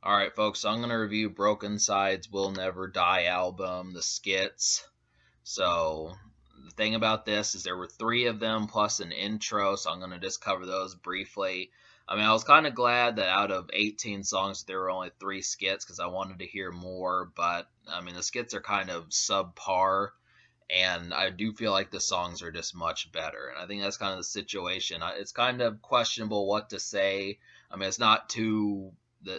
Alright, folks, so I'm going to review brokeNCYDE's Will Never Die album, the Skits. So, the thing about this is there were three of them plus an intro, so I'm going to just cover those briefly. I mean, I was kind of glad that out of 18 songs, there were only three skits because I wanted to hear more, but I mean, the skits are kind of subpar, and I do feel like the songs are just much better. And I think that's kind of the situation. It's kind of questionable what to say. I mean, it's not too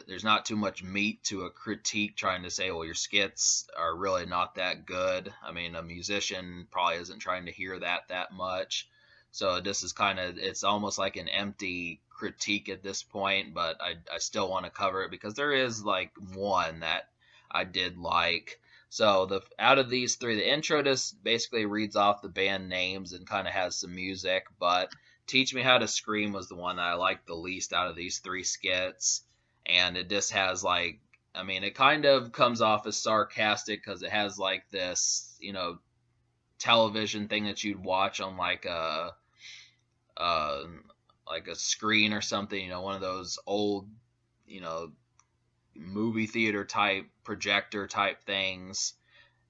there's not too much meat to a critique trying to say, well, your skits are really not that good. I mean, a musician probably isn't trying to hear that much. So this is kind of, it's almost like an empty critique at this point, but I still want to cover it because there is like one that I did like. So the out of these three, the intro just basically reads off the band names and kind of has some music, but Teach Me How to Scream was the one that I liked the least out of these three skits. And it just has like, I mean, it kind of comes off as sarcastic because it has like this, television thing that you'd watch on uh, like a screen or something, one of those old, you know, movie theater type projector type things,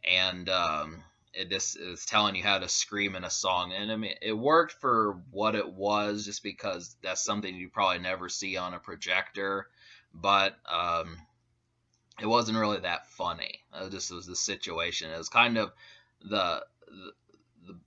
and it just is telling you how to scream in a song. And I mean, it worked for what it was, just because that's something you probably never see on a projector. But it wasn't really that funny. It just was the situation. It was kind of the the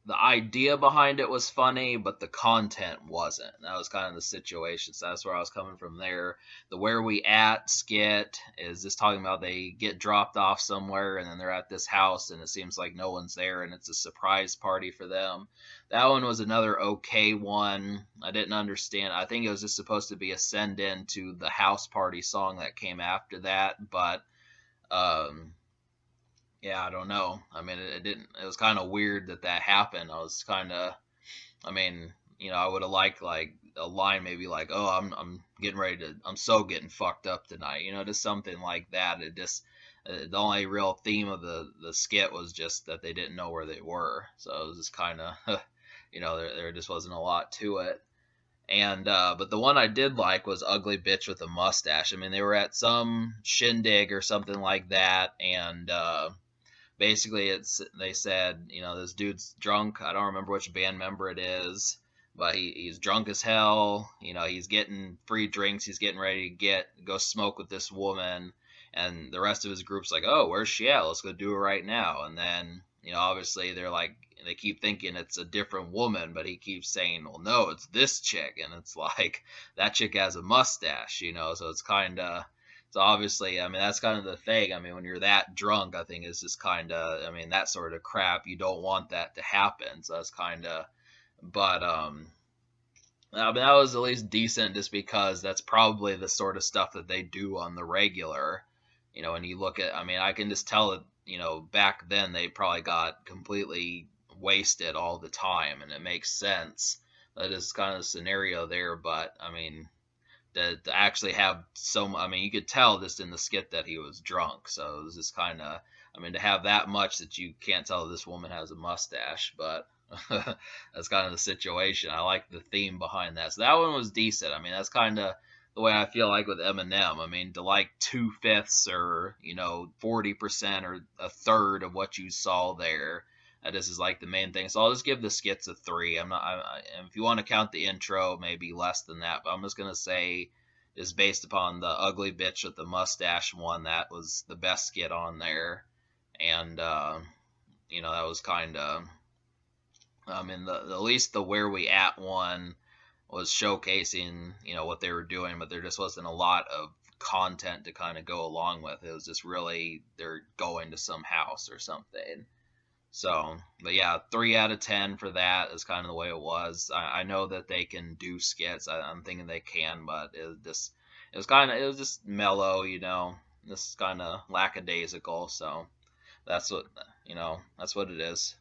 the idea behind it was funny, but the content wasn't. That was kind of the situation. So that's where I was coming from there. The Where We At skit is just talking about they get dropped off somewhere and then they're at this house and it seems like no one's there and it's a surprise party for them. That one was another okay one. I didn't understand. I think it was just supposed to be a send in to the house party song that came after that, but um yeah, I don't know. I mean, it didn't. It was kind of weird that happened. I was kind of. I mean, I would have liked like a line maybe like, "Oh, I'm getting ready to. I'm so getting fucked up tonight." Just something like that. It just the only real theme of the skit was just that they didn't know where they were. So it was just kind of, there just wasn't a lot to it. And but the one I did like was Ugly Bitch with a Mustache. I mean, they were at some shindig or something like that, and basically they said, this dude's drunk. I don't remember which band member it is, but he's drunk as hell. He's getting free drinks. He's getting ready to go smoke with this woman, and the rest of his group's like, oh, where's she at? Let's go do it right now. And then obviously they're like, they keep thinking it's a different woman, but he keeps saying, well, no, it's this chick, and it's like that chick has a mustache, so it's kind of, so obviously, I mean, that's kind of the thing. I mean, when you're that drunk, I think it's just kind of, I mean, that sort of crap, you don't want that to happen. So that's kind of, but I mean, that was at least decent, just because that's probably the sort of stuff that they do on the regular. When you look at, I mean, I can just tell that, back then they probably got completely wasted all the time, and it makes sense. That is kind of the scenario there, but I mean, to actually have I mean, you could tell just in the skit that he was drunk. So it was just kind of, I mean, to have that much that you can't tell this woman has a mustache, but that's kind of the situation. I like the theme behind that. So that one was decent. I mean, that's kind of the way I feel like with Eminem. I mean, to like 2/5 or 40% or a third of what you saw there, this is like the main thing. So I'll just give the skits a 3. I'm not. If you want to count the intro, maybe less than that. But I'm just gonna say, is based upon the Ugly Bitch with the Mustache one. That was the best skit on there, and that was kind of. I mean, at least the Where We At one was showcasing what they were doing, but there just wasn't a lot of content to kind of go along with. It was just really they're going to some house or something. So, but yeah, 3 out of 10 for that is kind of the way it was. I know that they can do skits. I'm thinking they can, but it was just mellow, This is kind of lackadaisical. So that's what it is.